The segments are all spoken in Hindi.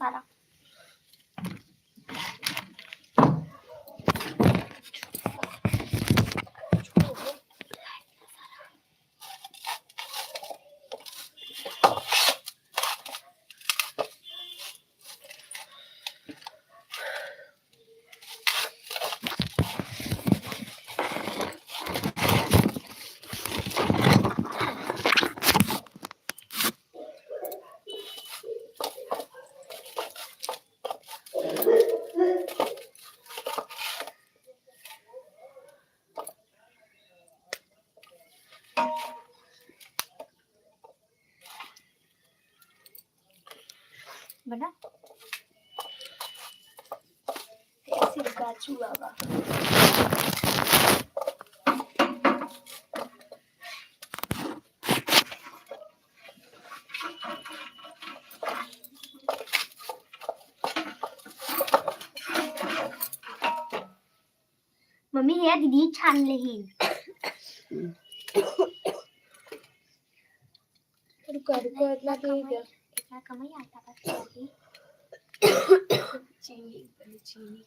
सारा। बना ऐसे काचू बाबा। मम्मी हे दीदी छान लेही रुको इतना कमाई आता था चीनी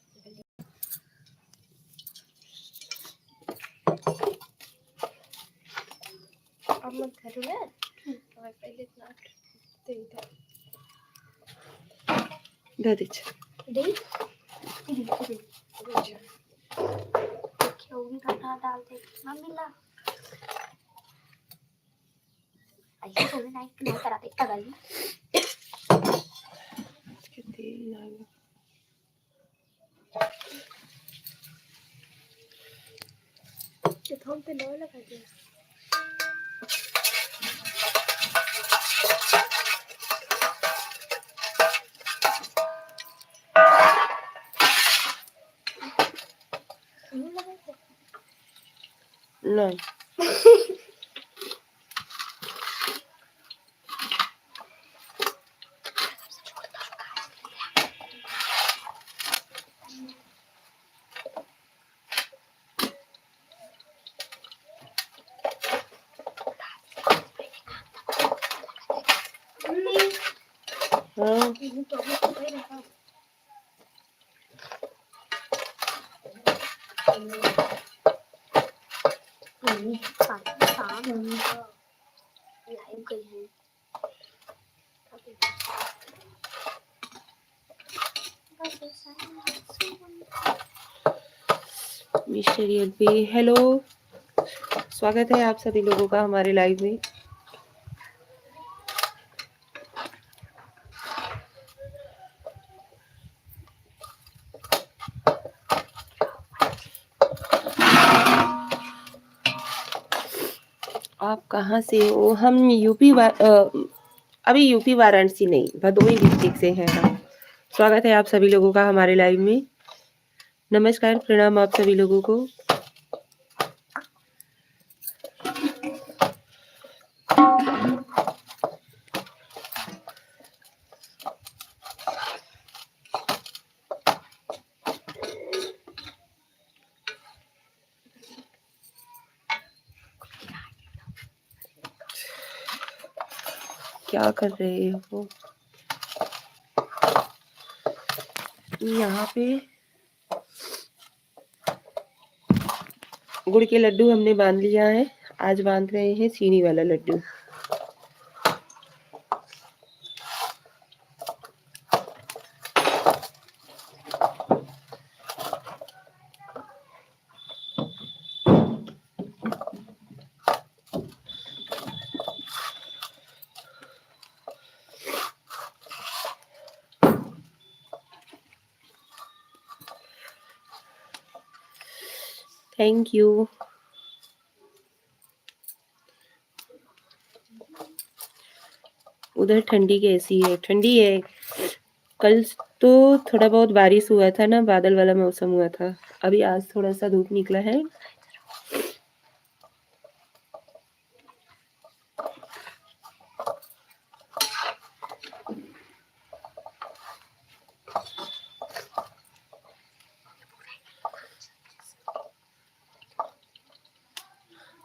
अब मत करो ना पहले इतना दे क्यों भी खाना डालते मम्मी ला ऐसे थोड़ी नहीं कराते तगल तो थोम पे लो लगा दिया नहीं मिस्टर एलपी हेलो, स्वागत है आप सभी लोगों का हमारे लाइव में। आप कहाँ से हो? हम अभी यूपी वाराणसी नहीं, भदोही डिस्ट्रिक्ट से हैं हम। स्वागत है आप सभी लोगों का हमारे लाइव में। नमस्कार, प्रणाम आप सभी लोगों को। क्या कर रहे हो? यहाँ पे गुड़ के लड्डू हमने बांध लिया है। आज बांध रहे हैं चीनी वाला लड्डू। Thank you. उधर ठंडी कैसी है? ठंडी है। कल तो थोड़ा बहुत बारिश हुआ था ना, बादल वाला मौसम हुआ था। अभी आज थोड़ा सा धूप निकला है।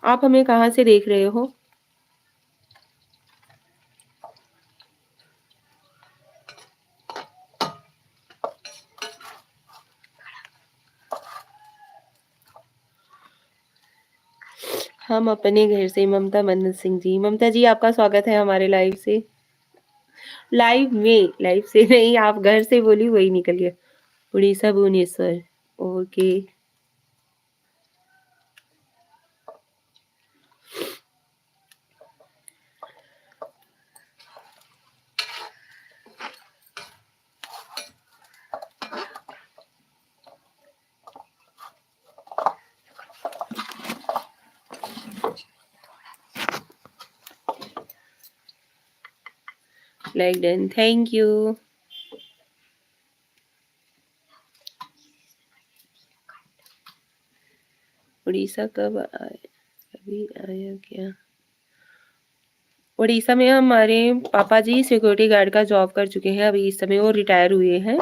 आप हमें कहाँ से देख रहे हो? हम अपने घर से, ममता मन्नत सिंह जी। ममता जी आपका स्वागत है हमारे लाइव से। लाइव से नहीं, आप घर से बोली वही निकल गया। Orissa Bhubaneswar, okay. Like done, thank you. Orissa कब आए? अभी आया क्या? उड़ीसा में हमारे पापा जी सिक्योरिटी गार्ड का जॉब कर चुके हैं, अभी इस समय वो रिटायर हुए हैं,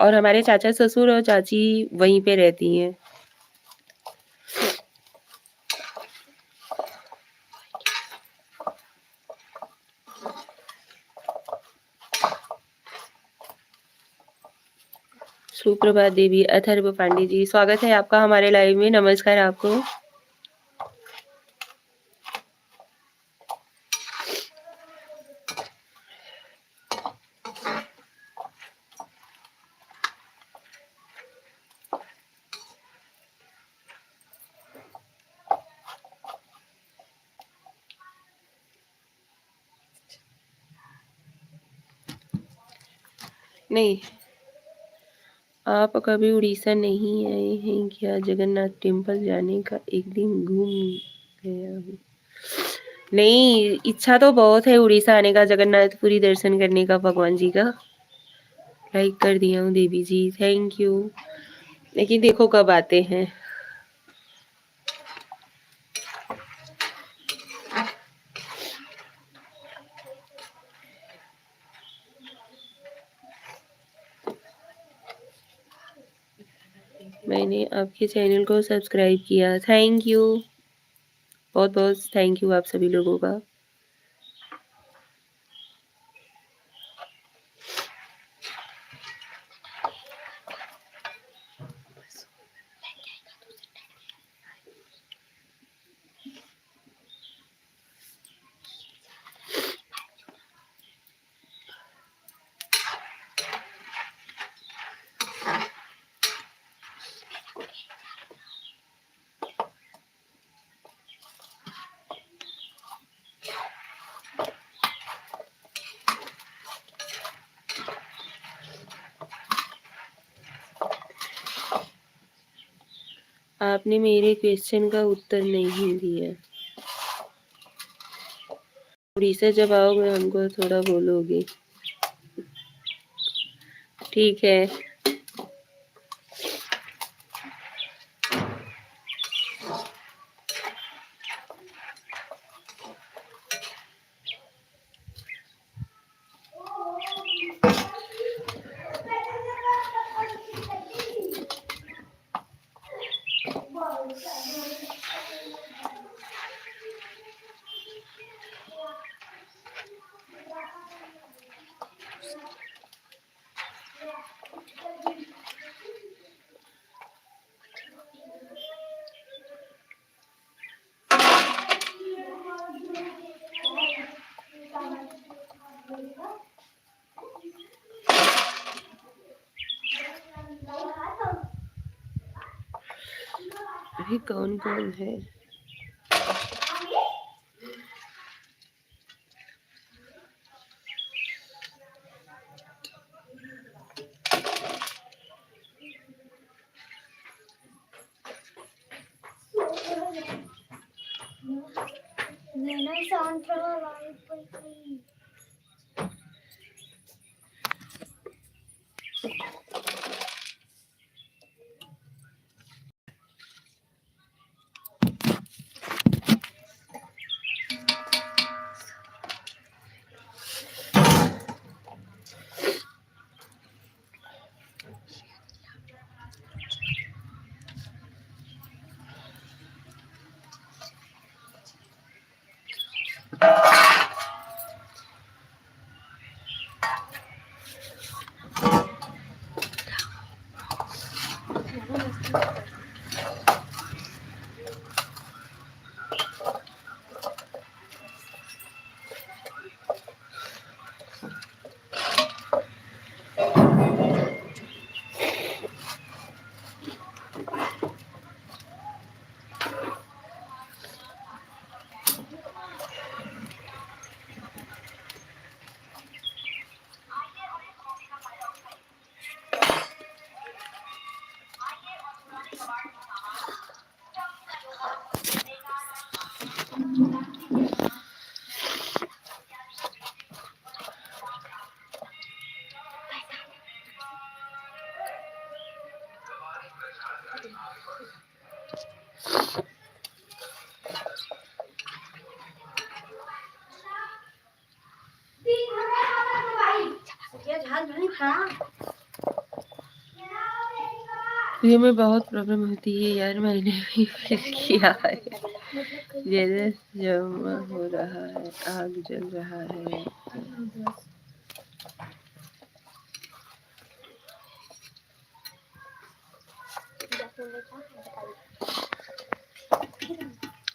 और हमारे चाचा ससुर और चाची वहीं पे रहती हैं। सुप्रभात देवी, अथर्व पांडे जी, स्वागत है आपका हमारे लाइव में। नमस्कार आपको। नहीं, आप कभी उड़ीसा नहीं आए हैं क्या? जगन्नाथ टेम्पल जाने का एक दिन घूम गया हूँ। नहीं, इच्छा तो बहुत है उड़ीसा आने का, जगन्नाथपुरी दर्शन करने का भगवान जी का। लाइक कर दिया हूँ देवी जी, थैंक यू। लेकिन देखो कब आते हैं। मैंने आपके चैनल को सब्सक्राइब किया, थैंक यू, बहुत बहुत थैंक यू आप सभी लोगों का। आपने मेरे क्वेश्चन का उत्तर नहीं दिया। उड़ीसा जब आओगे हमको थोड़ा बोलोगे, ठीक है। अभी कौन कौन है? ये में बहुत प्रॉब्लम होती है यार, मैंने भी फील किया है। जैसे जमा हो रहा है, आग जल रहा है।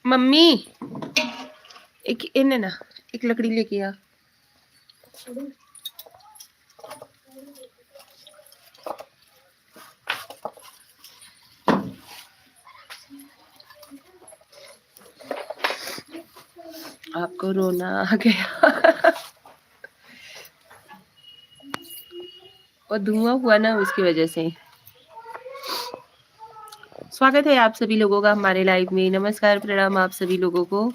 मम्मी एक इन्हें ना एक लकड़ी लेके आ। आपको रोना आ गया। और धुआं हुआ ना उसकी वजह से। स्वागत है आप सभी लोगों का हमारे लाइव में। नमस्कार, प्रणाम आप सभी लोगों को।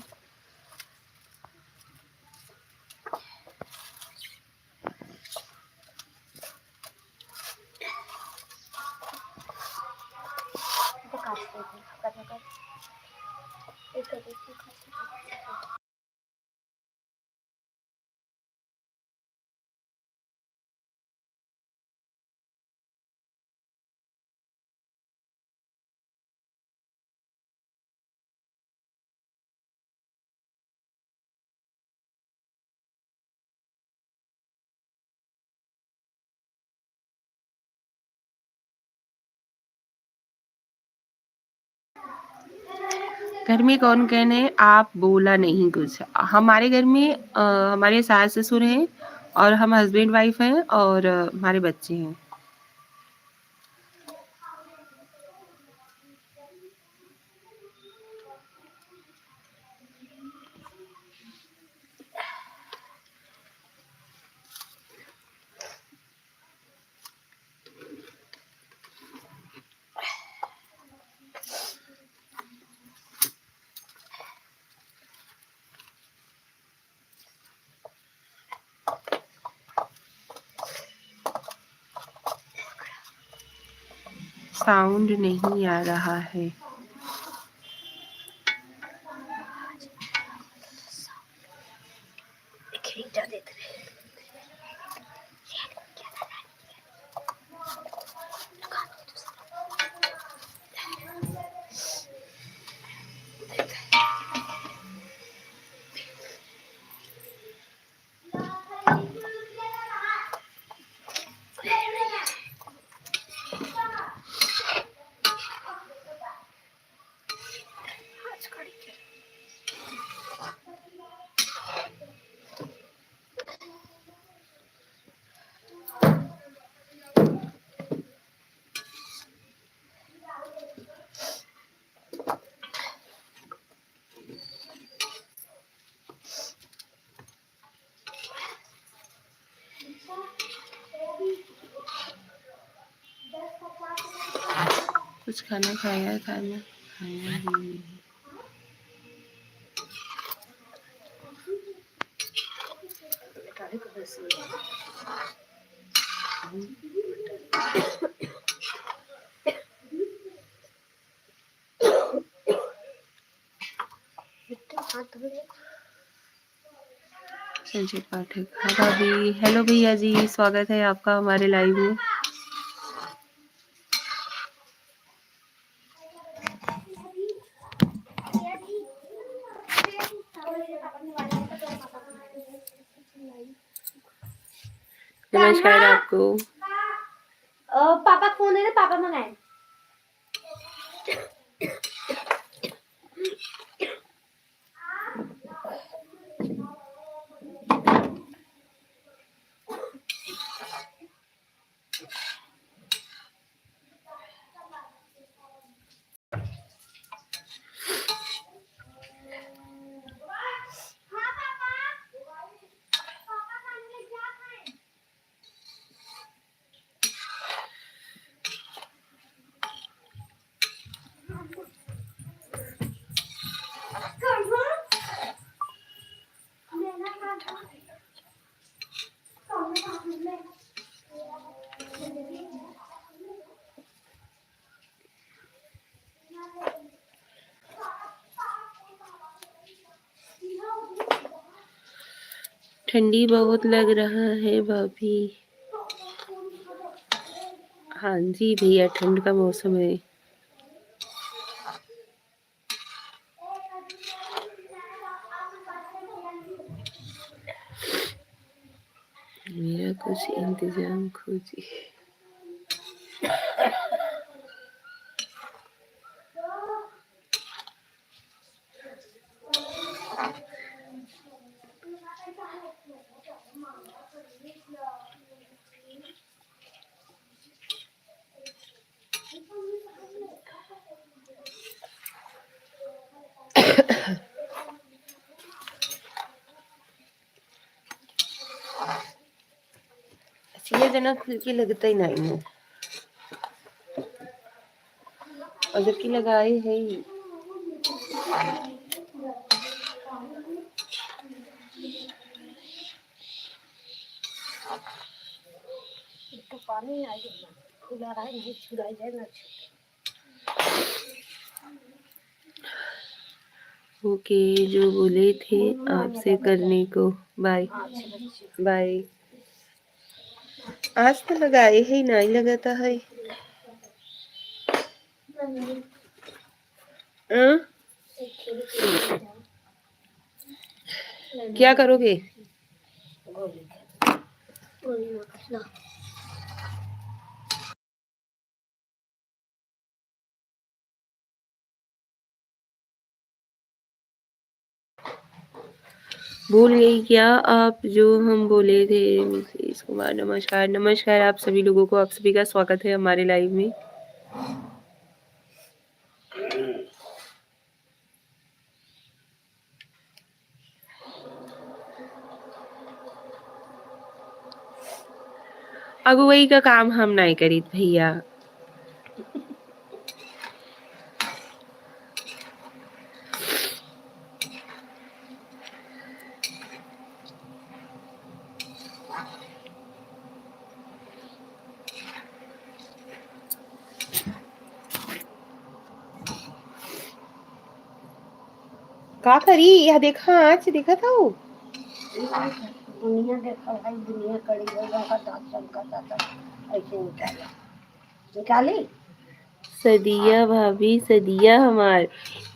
घर में कौन कौन है? आप बोला नहीं कुछ। हमारे घर में हमारे सास ससुर हैं और हम हस्बैंड वाइफ हैं और हमारे बच्चे हैं। साउंड नहीं आ रहा है। कुछ खाना खाया खाना खाया ही नहीं। संजय पाठक, हाँ भाभी। हेलो भैया जी, स्वागत है आपका हमारे लाइव में। नमस्कार आपको। पापा फोन है ना, पापा मंगाए। ठंडी बहुत लग रहा है भाभी। हाँ जी भैया, ठंड का मौसम है। मेरा कुछ इंतजाम खोजिए। जनक की लगता ही नहीं है, और जबकि लगाए है ही। तो पानी आ गया खुला रहा नहीं छुड़ाई जाए ना। ओके, जो बोले थे आपसे करने को। Bye bye. आज तो लगाए ही नहीं लगाता है। क्या करोगे? भूल गई क्या आप जो हम बोले थे? मिसेस कुमार नमस्कार। नमस्कार आप सभी लोगों को, आप सभी का स्वागत है हमारे लाइव में। अगुवाई का काम हम नहीं करीत भैया। का करी? यह देखा आज देखा था वो। दुनिया देखा भाई, दुनिया कड़ी का दांत का ऐसे निकाला निकाली। सदिया भाभी, सदिया हमार।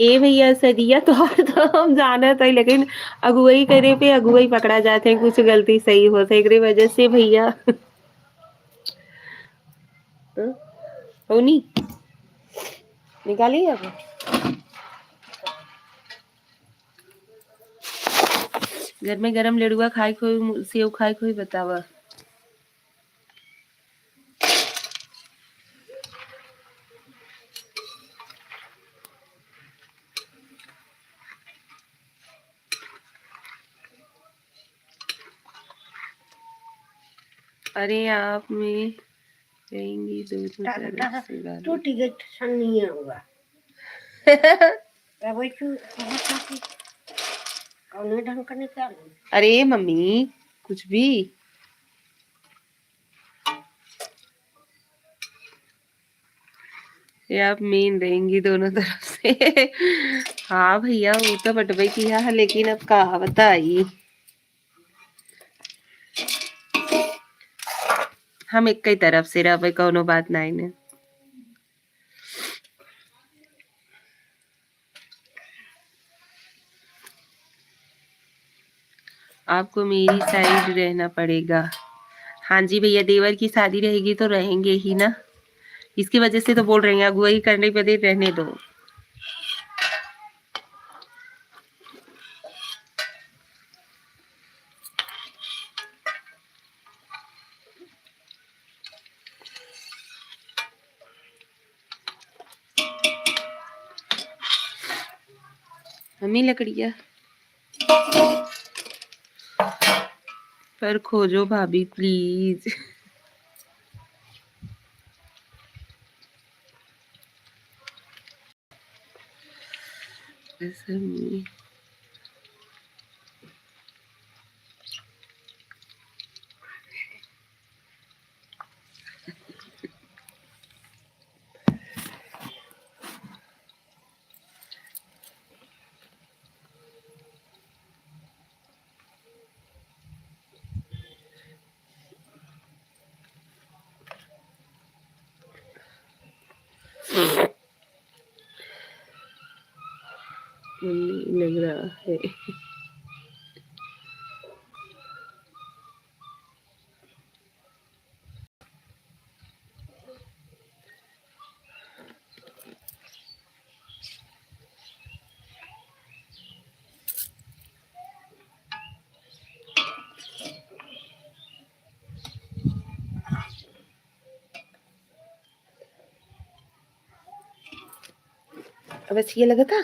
ए भैया सदिया तो हम जाना था, लेकिन अगुवाई करे पे अगुवाई पकड़ा जाते हैं, कुछ गलती सही हो सकरी वजह से भैया। होनी निकाली अब। घर में गरम लड़ुआ खाए कोई, सेव खाए कोई बतावा। अरे आप में रहेंगी दोनों तरफ से गाली। तो टिकट नहीं होगा। कौन ढंग का निकाल। अरे मम्मी कुछ भी। ये आप मेन रहेंगी दोनों तरफ से। हाँ भैया वो तो बटवे किया है, लेकिन अब कहा बताई। हम एक ही तरफ से रहे, कोनो बात नहीं ने। आपको मेरी साइड रहना पड़ेगा। हाँ जी भैया, देवर की शादी रहेगी तो रहेंगे ही ना, इसकी वजह से तो बोल रहे हैं अगुवाई करने पे रहने दो। हमें लकड़िया पर खोजो भाभी प्लीज। नहीं लग रहा है। अब अच्छी लगा था।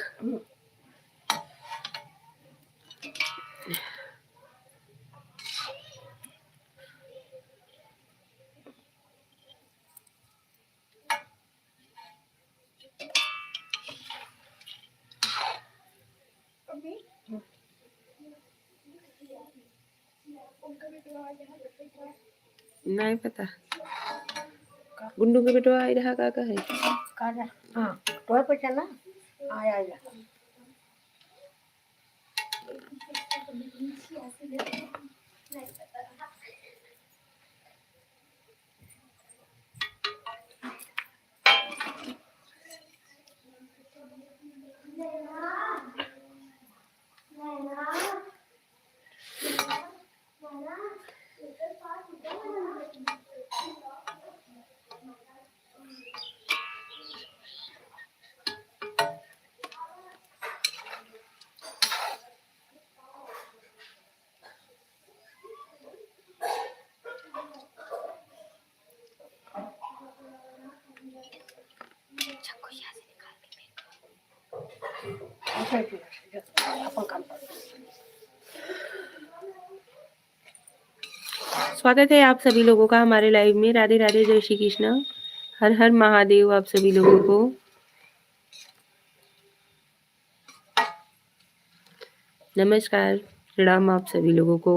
नहीं पता गुंडू के बेटवा आई रहा का है काजा हाँ तो पे चला आया आया अपन काम कर स्वागत है आप सभी लोगों का हमारे लाइव में। राधे राधे, जय श्री कृष्ण, हर हर महादेव आप सभी लोगों को। नमस्कार, प्रणाम आप सभी लोगों को।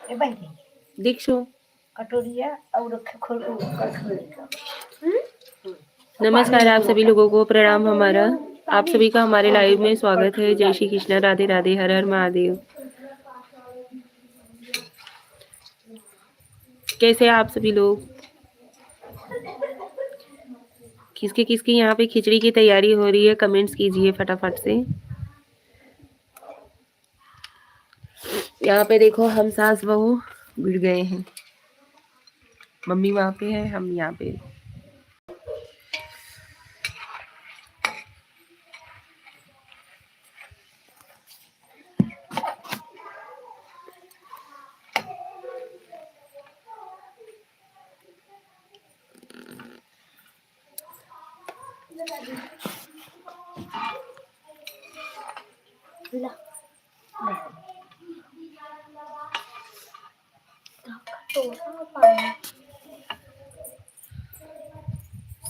ए भाई दीक्षु कटोरिया और खोल नमस्कार आप सभी लोगों को, प्रणाम हमारा। आप सभी का हमारे लाइव में स्वागत है। जय श्री कृष्ण, राधे राधे, हर हर महादेव। कैसे आप सभी लोग? किसके किसके यहाँ पे खिचड़ी की तैयारी हो रही है, कमेंट्स कीजिए फटाफट से। यहाँ पे देखो हम सास बहू भिड़ गए हैं। मम्मी वहाँ पे है, हम यहाँ पे।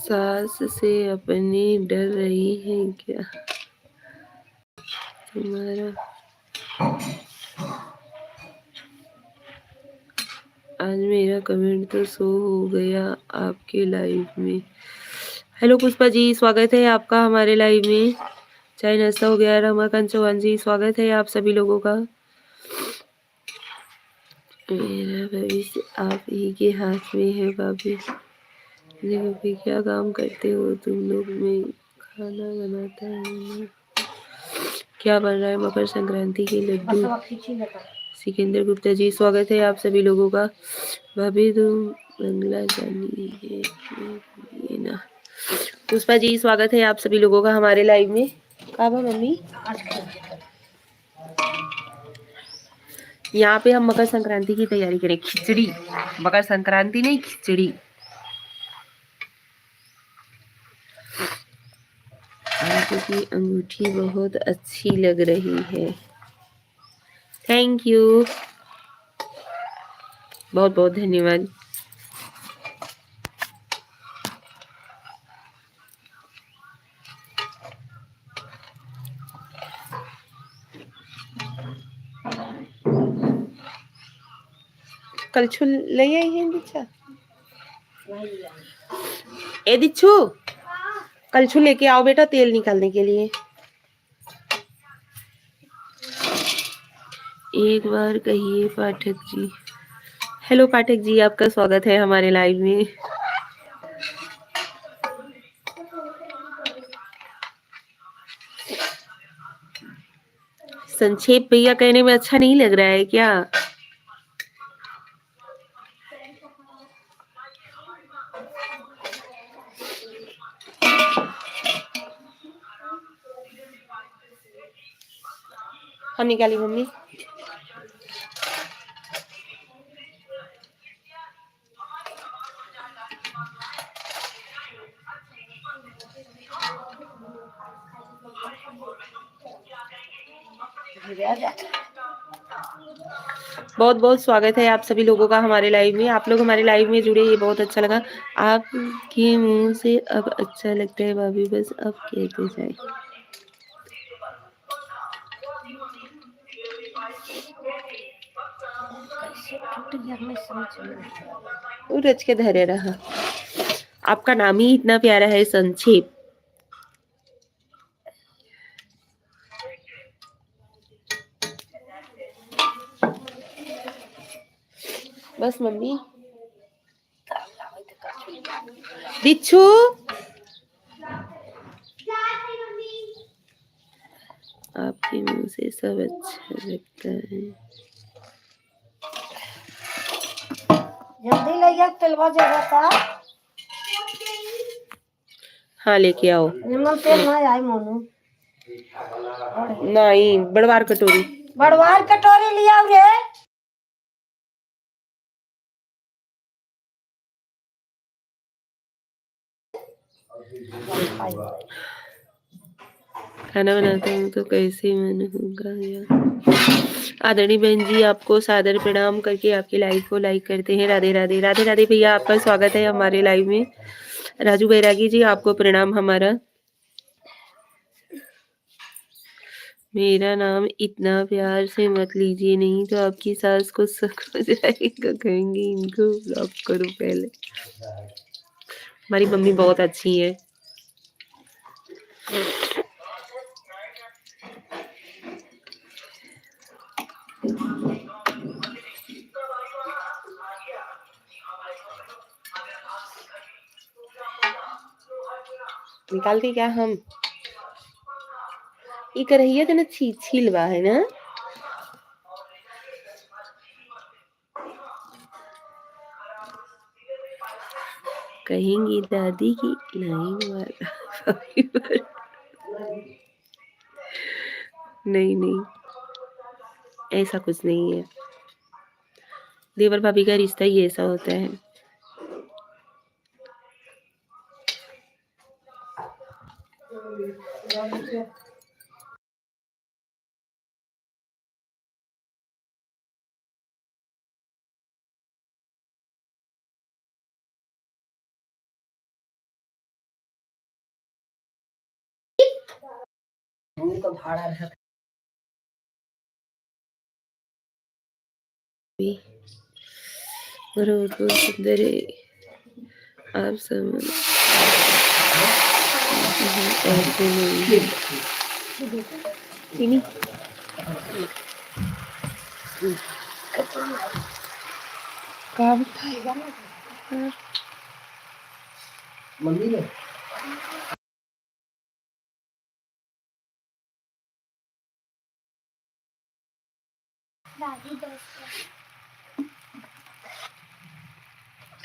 सास से अपनी डर रही है क्या तुम्हारा? आज मेरा कमेंट तो शो हो गया आपके लाइव में। हेलो पुष्पा जी, स्वागत है आपका हमारे लाइव में। चाय नाश्ता हो गया? रमाकांत चौहान जी, स्वागत है आप सभी लोगों का। मेरा भविष्य आप ही के हाथ में है भाभी। देखो भी क्या काम करते हो तुम लोग? मैं खाना बनाता हूँ। क्या बन रहा है? मकर संक्रांति के लड्डू। सिकंदर गुप्ता जी, स्वागत है आप सभी लोगों का। भाभी तुम बंगला जानी है ये ना। पुष्पा जी, स्वागत है आप सभी लोगों का हमारे लाइव में। काबा मम्मी, यहाँ पे हम मकर संक्रांति की तैयारी करें। खिचड़ी, मकर संक्रांति नहीं, खिचड़ी। आपकी अंगूठी बहुत अच्छी लग रही है। थैंक यू, बहुत बहुत धन्यवाद। कलछुल ले आई है दीक्षा? ए दीक्षु, कलछुल लेके आओ बेटा, तेल निकालने के लिए। एक बार कहिए पाठक जी। हेलो पाठक जी, आपका स्वागत है हमारे लाइव में। संक्षेप भैया कहने में अच्छा नहीं लग रहा है क्या? हम निकाली मम्मी। बहुत बहुत स्वागत है आप सभी लोगों का हमारे लाइव में। आप लोग हमारे लाइव में जुड़े, ये बहुत अच्छा लगा। आपके मुंह से अब अच्छा लगता है भाभी, बस अब कहते जाए। वो रच के धरे रहा। आपका नाम ही इतना प्यारा है, संक्षेप। बस मम्मी। बिच्छू आपके मुंह से सब अच्छा लगता है। जल्दी ले तेलवा जगह हाँ लेके आओ। निमन तेल ना आई मोनू नहीं, बड़वार कटोरी। बड़वार कटोरी लिया रे। खाना बनाता हूँ तो कैसे मन होगा यार। आदरणीय बहन जी, आपको सादर प्रणाम करके आपके लाइव को लाइक करते हैं। राधे राधे। राधे राधे भैया, आपका स्वागत है हमारे लाइव में। राजू बैरागी जी, आपको प्रणाम हमारा। मेरा नाम इतना प्यार से मत लीजिए, नहीं तो आपकी सास को शक हो जाएगा, कहेंगी इनको ब्लॉक करो पहले। हमारी मम्मी बहुत अच्छी है। निकालते क्या हम? ये करहिया तो ना छीलवा है ना। कहेंगी दादी की लाइन वाला। नहीं नहीं, ऐसा कुछ नहीं है। देवर भाभी का रिश्ता ही ऐसा होता है। तो भाड़ा रहा बहुत सुंदर है आप सब। ऐसे नहीं चीनी कहाँ बिठाएगा मम्मी ने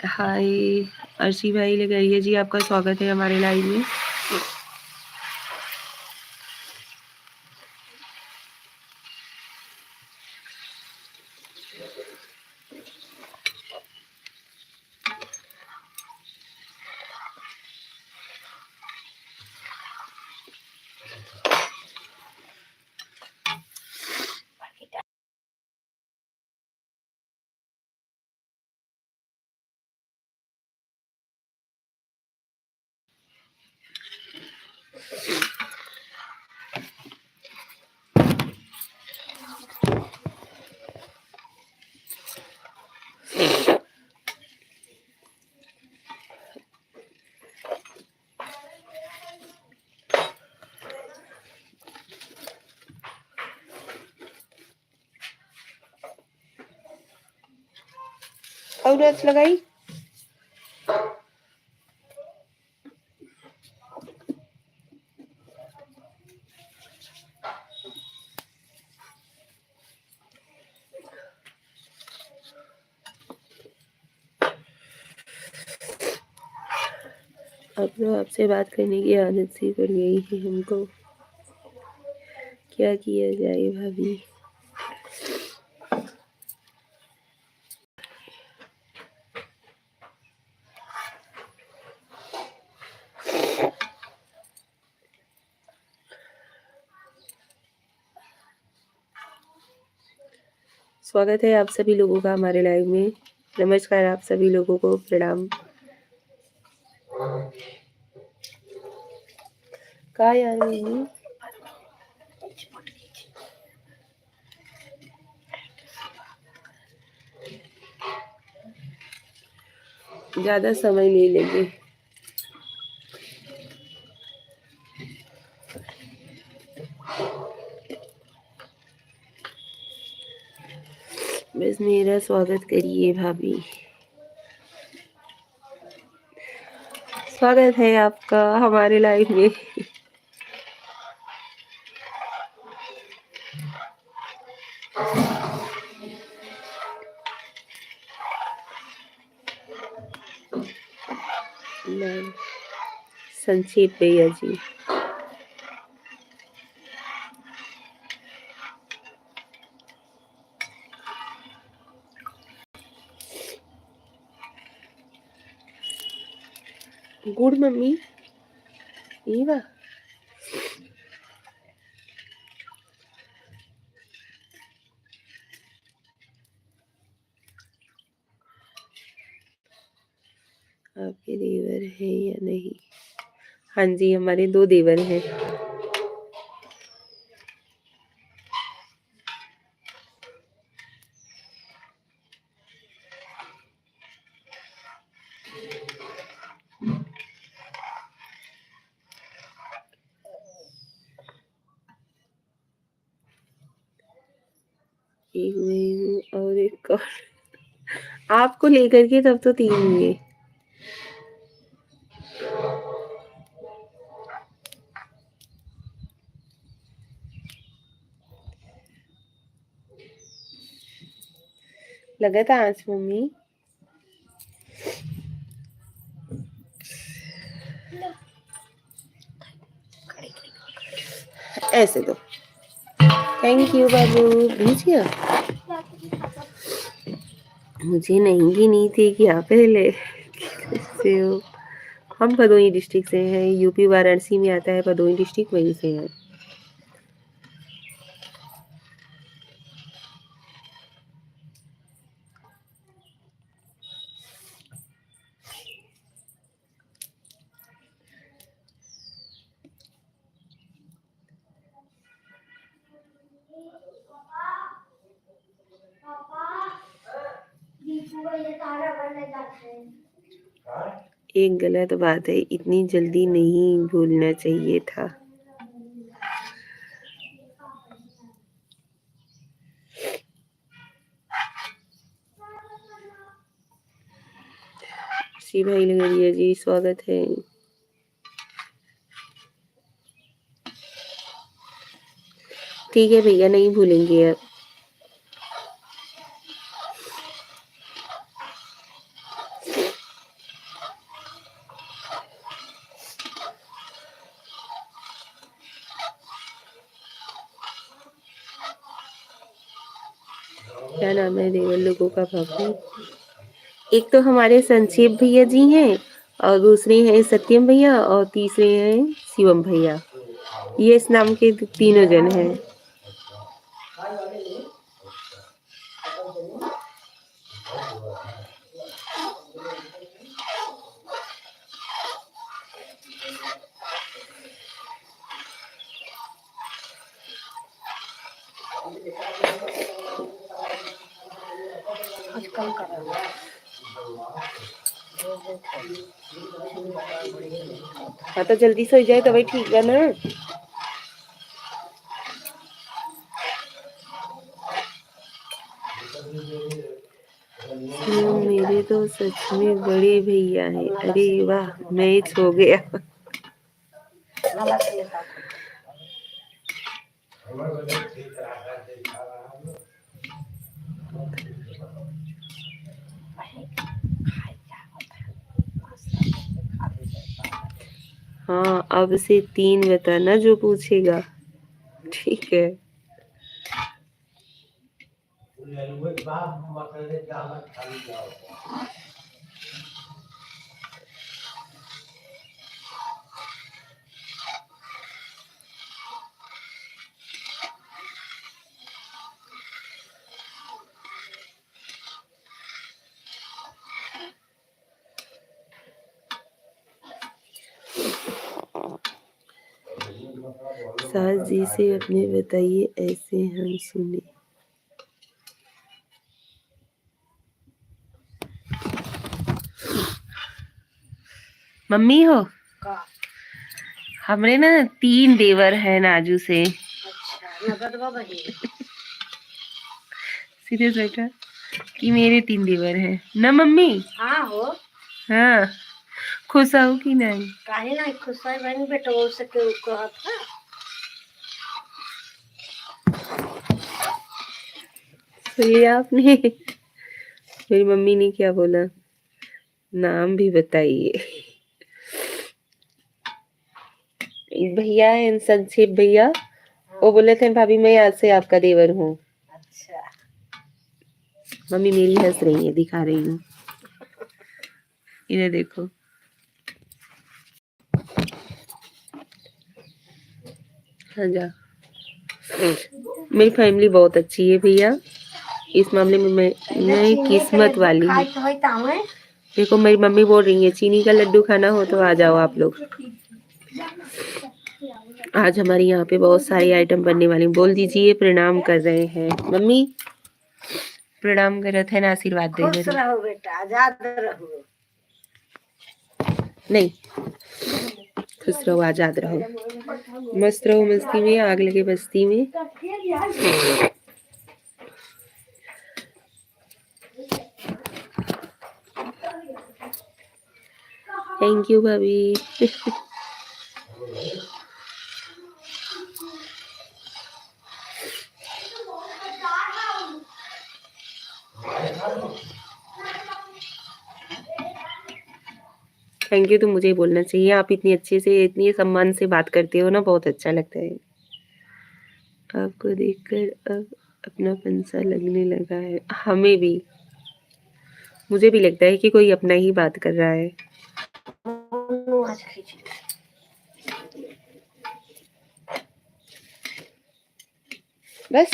हाय अर्शी भाई लगाइए जी, आपका स्वागत है हमारे लाइव में। और रच लगाई। अब तो आपसे बात करने की आदत सी पड़ गई है हमको, क्या किया जाए भाभी। स्वागत है आप सभी लोगों का हमारे लाइव में। नमस्कार आप सभी लोगों को, प्रणाम। कहा यार मम्मी, ज्यादा समय नहीं लेंगे। बस मेरा स्वागत करिए भाभी। स्वागत है आपका हमारे लाइव में। संक्षेप भैया जी, गुड मम्मी ईवा। आपके देवर है या नहीं? हाँ जी, हमारे 2 देवर हैं। एक मैं हूँ और एक और। आपको लेकर के तब तो 3 हुए। लगा था आज मम्मी। ऐसे दो। थैंक यू बाबू। भेज गया? मुझे नहीं की नहीं थी क्या पहले से हो? हम भदोही डिस्ट्रिक्ट से हैं, यूपी वाराणसी में आता है भदोही डिस्ट्रिक्ट, वहीं से हैं। एक गलत बात है, इतनी जल्दी नहीं भूलना चाहिए था। श्री भाई लगड़िया जी स्वागत है। ठीक है भैया, नहीं भूलेंगे अब। क्या नाम है देवर लोगों का भाभी? एक तो हमारे संक्षेप भैया जी हैं, और दूसरे हैं सत्यम भैया, और तीसरे हैं शिवम भैया। ये इस नाम के 3 जन हैं। आजकल कर रहा है। हाँ तो जल्दी से हो जाए तो भाई ठीक है ना। मेरे तो सच में बड़े भैया हैं। अरे वाह, मैच हो गया। हाँ, अब से 3 बताना जो पूछेगा। ठीक है। सास जी से अपने बताइए, ऐसे हम सुने। मम्मी हो, का हमरे ना 3 देवर है नाजू से। अच्छा नगद बाबा ही सीरियस बेटा कि मेरे 3 देवर हैं ना मम्मी। हाँ हो हाँ, खुश हो कि नहीं? काहे ना खुश है बहन बेटा वो से के कहत है सुन लिया आपने? मेरी मम्मी ने क्या बोला? नाम भी बताइए। एक भैया है संक्षेप भैया, वो बोले थे भाभी मैं आज से आपका देवर हूँ। अच्छा मम्मी मेरी हंस रही है, दिखा रही हूँ, इन्हें देखो। हाँ जा, मेरी फैमिली बहुत अच्छी है भैया, इस मामले में मैं किस्मत वाली हूँ। देखो मेरी मम्मी बोल रही है चीनी का लड्डू खाना हो तो आ जाओ आप लोग। आज हमारे यहाँ पे बहुत सारी आइटम बनने वाली। बोल दीजिए प्रणाम कर रहे हैं मम्मी, प्रणाम करत है ना, आशीर्वाद दे खुश रहो बेटा आजाद रहो। नहीं, खुश रहो आजाद रहो, मस्त रहो मस्ती में, आग लगे बस्ती में। थैंक यू भाभी। थैंक यू तो मुझे ही बोलना चाहिए, आप इतनी अच्छे से इतनी सम्मान से बात करते हो ना, बहुत अच्छा लगता है। आपको देखकर अब अपनापन सा लगने लगा है, हमें भी, मुझे भी लगता है कि कोई अपना ही बात कर रहा है। बस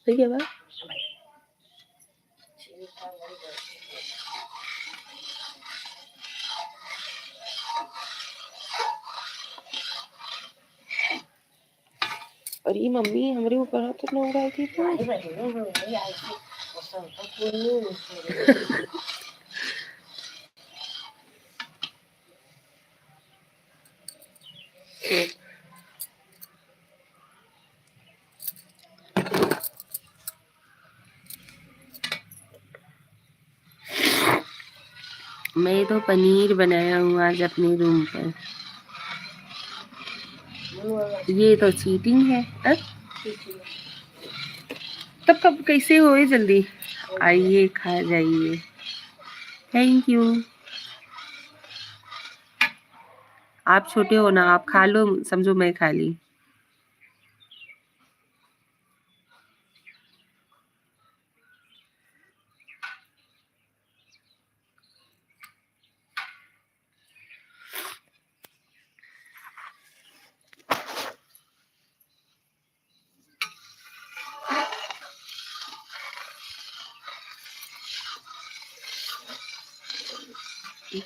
ठीक है बात। अरे मम्मी हमारे ऊपर हाथ तो ना उड़ाई थी तो। मैं तो पनीर बनाया हूँ आज अपने रूम पर। ये तो चीटिंग है। तब कब कैसे होए जल्दी? आइए खा जाइए। Thank you. आप छोटे हो ना, आप खा लो, समझो मैं खा ली।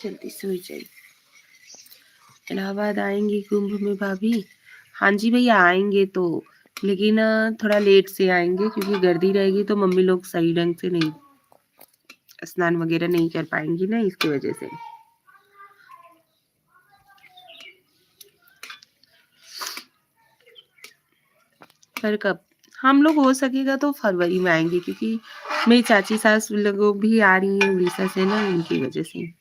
जल्दी सो जाइए। इलाहाबाद आएंगी कुंभ में भाभी? हाँ जी भैया आएंगे तो, लेकिन थोड़ा लेट से आएंगे क्योंकि गर्दी रहेगी तो मम्मी लोग सही ढंग से नहीं स्नान वगैरह नहीं कर पाएंगी ना, इसकी वजह से। पर कब हम लोग हो सकेगा तो फरवरी में आएंगे, क्योंकि मेरी चाची सास लोग भी आ रही हैं उड़ीसा से ना, उनकी वजह से।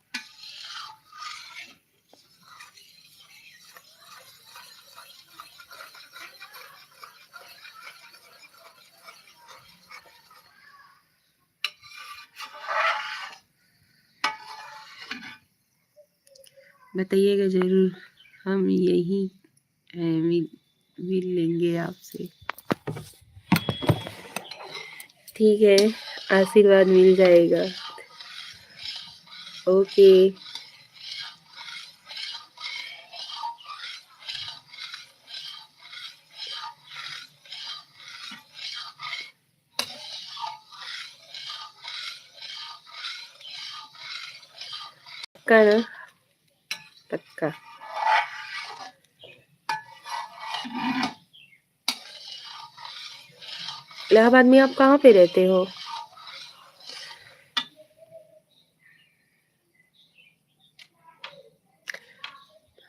बताइएगा ज़रूर, हम यही मिल लेंगे आपसे। ठीक है, आशीर्वाद मिल जाएगा। ओके। पक्का ना? पक्का। इलाहाबाद में आप कहाँ पे रहते हो?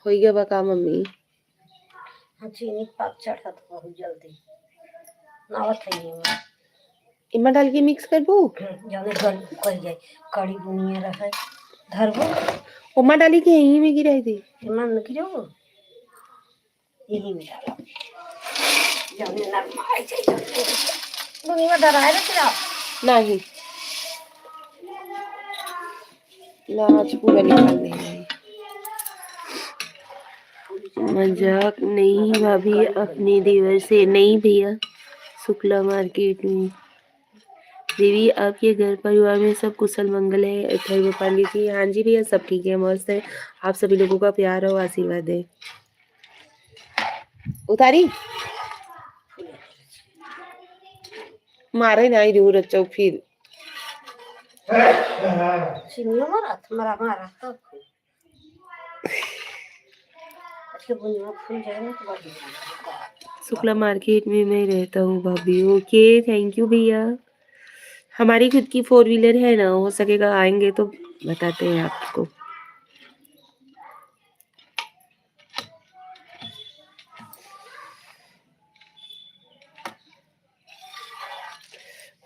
हो गया बका मम्मी? हाँ, चीनी पाक चढ़ा था बहुत जल्दी नावत है ये इमा डाल के मिक्स करबो? जाने गल कर जाए कड़ी बुनिया रहे धरबो उमा डाली के यहीं में गिराई थी। इमा न गिरो यही में डाला जाने नरम आई जाए बुनिया डराए रखे आप नहीं ना, आज पूरा निकाल देंगे। मजाक नहीं भाभी, अपने देवर से नहीं भैया। शुक्ला मार्केट में। देवी आपके घर परिवार में सब कुशल मंगल है? अथर्व गोपाली जी, हाँ जी भैया सब ठीक है, मस्त है। आप सभी लोगों का प्यार और आशीर्वाद है। उतारी मारे ना दूर अच्छा फिर सिनियो मारा मारा तो अच्छे बुनिया फूल जाए ना तो बढ़िया। शुक्ला मार्केट में मैं रहता हूँ भाभी। ओके, थैंक यू भैया। हमारी खुद की 4 व्हीलर है ना, हो सकेगा आएंगे तो बताते हैं आपको।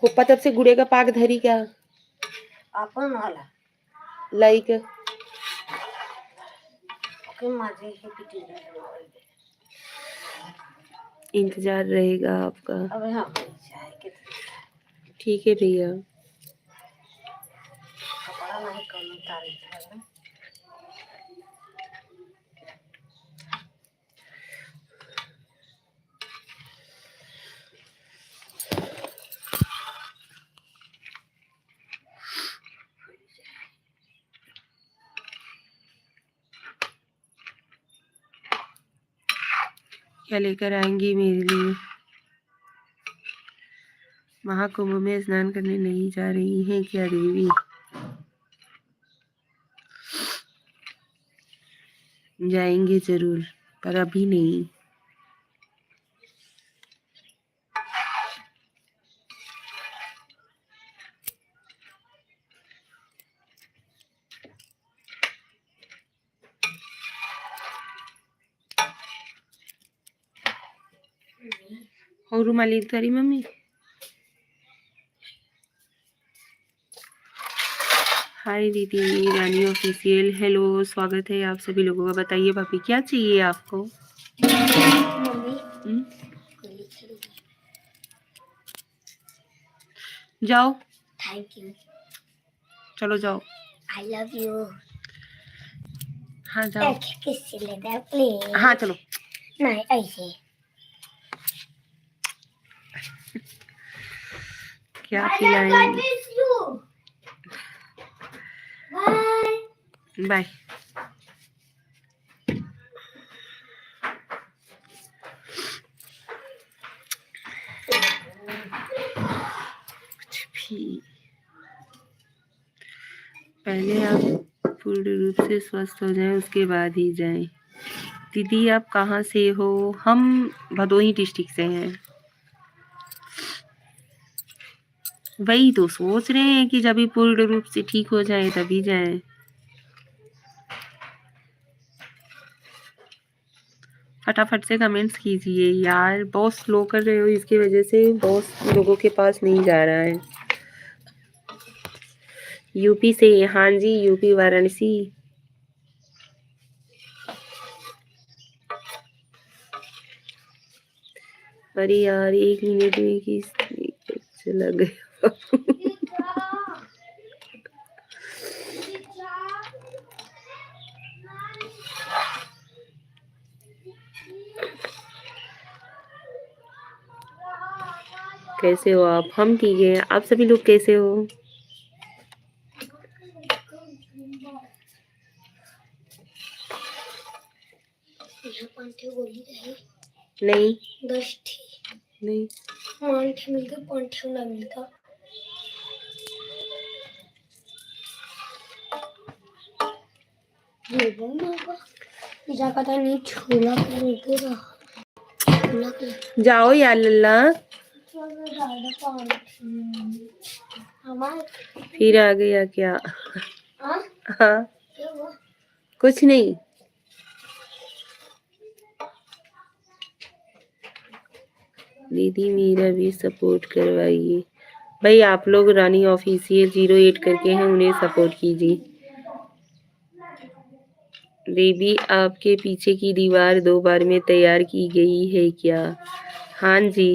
हुप्पा तब से गुड़े का पाक धरी क्या आपन वाला लाइक के माजे ही पिटी इंतजार रहेगा आपका। अब हाँ चाय के ठीक है भैया। कपड़ा नहीं कम तारीख है क्या लेकर आएंगी मेरे लिए? महाकुंभ में स्नान करने नहीं जा रही हैं क्या देवी? जाएंगे जरूर, पर अभी नहीं। और रुमाली तारी मम्मी। हाय दीदी रानी ऑफिशियल, हेलो, स्वागत है आप सभी लोगों का। बताइए भाभी क्या चाहिए आपको? जाओ, थैंक यू चलो जाओ। आई लव यू हाँ जाओ। किस लेना प्लीज हाँ चलो। नहीं ऐसे क्या खिलाएंगे? बाय। पहले आप पूर्ण रूप से स्वस्थ हो जाएं, उसके बाद ही जाएं। दीदी आप कहाँ से हो? हम भदोही डिस्ट्रिक्ट से हैं। वही तो सोच रहे हैं कि जब भी पूर्ण रूप से ठीक हो जाए तभी जाएं। फटाफट से कमेंट्स कीजिए यार, बहुत स्लो कर रहे हो, इसकी वजह से बहुत लोगों के पास नहीं जा रहा है। यूपी से? हाँ जी, यूपी वाराणसी। अरे यार 1 मिनट में किस चला गया। कैसे हो आप? हम ठीक है, आप सभी लोग कैसे हो? नहीं नहीं जाओ यार लल्ला। फिर आ गया क्या? हाँ कुछ नहीं। दीदी मेरा भी सपोर्ट करवाइए। भाई आप लोग रानी ऑफिसियल 08 करके हैं, उन्हें सपोर्ट कीजिए। देवी आपके पीछे की दीवार 2 बार में तैयार की गई है क्या? हाँ जी।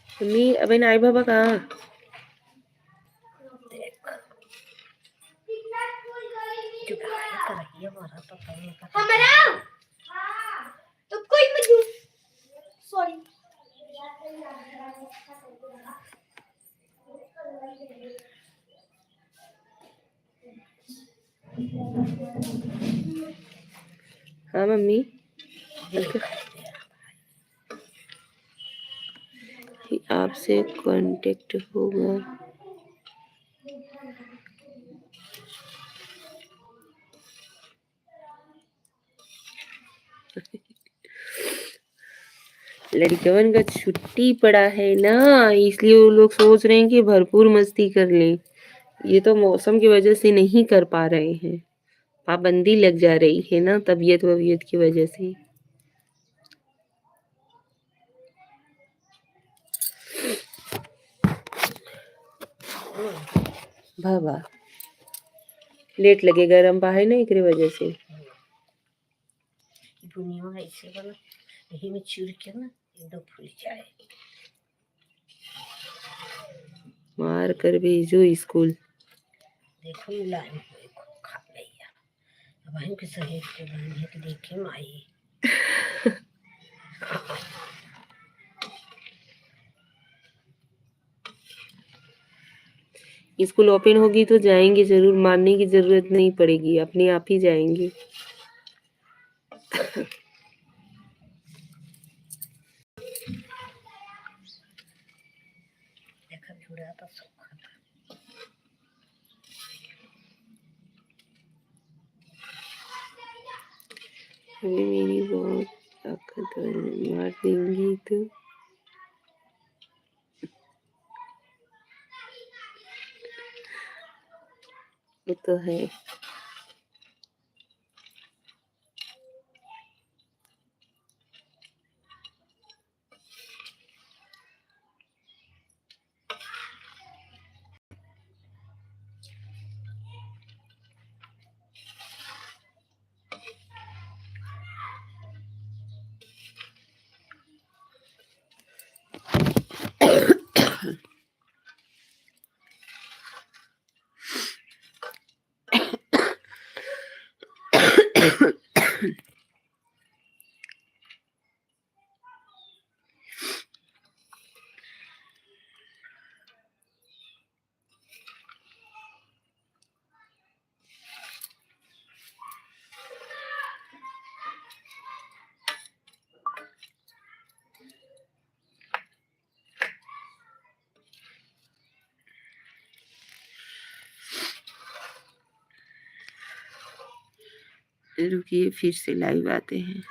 मम्मी अबे नाई बाबा कहाँ? हाँ मम्मी आपसे कांटेक्ट होगा। लड़कवन का छुट्टी पड़ा है ना, इसलिए वो लोग सोच रहे हैं कि भरपूर मस्ती कर लें। ये तो मौसम की वजह से नहीं कर पा रहे हैं, पाबंदी लग जा रही है ना तबीयत वबीयत की वजह से। बाबा लेट लगे गरम बाहर ना एकरे वजह से। दुनिया ऐसे बना यही में चूर के ना एकदम फूल जाए। मार कर भेजो स्कूल। देखो मुलायम को खा लिया। अब हम के सहेज के बहन है तो देखे माई। स्कूल ओपन होगी तो जाएंगे जरूर, मानने की जरूरत नहीं पड़ेगी, अपने आप ही जाएंगे। देखा जुड़ा तो सब अभी मेरी बहुत ताकत मार देंगी तो। वो तो है। रुकिए फिर से लाइव आते हैं।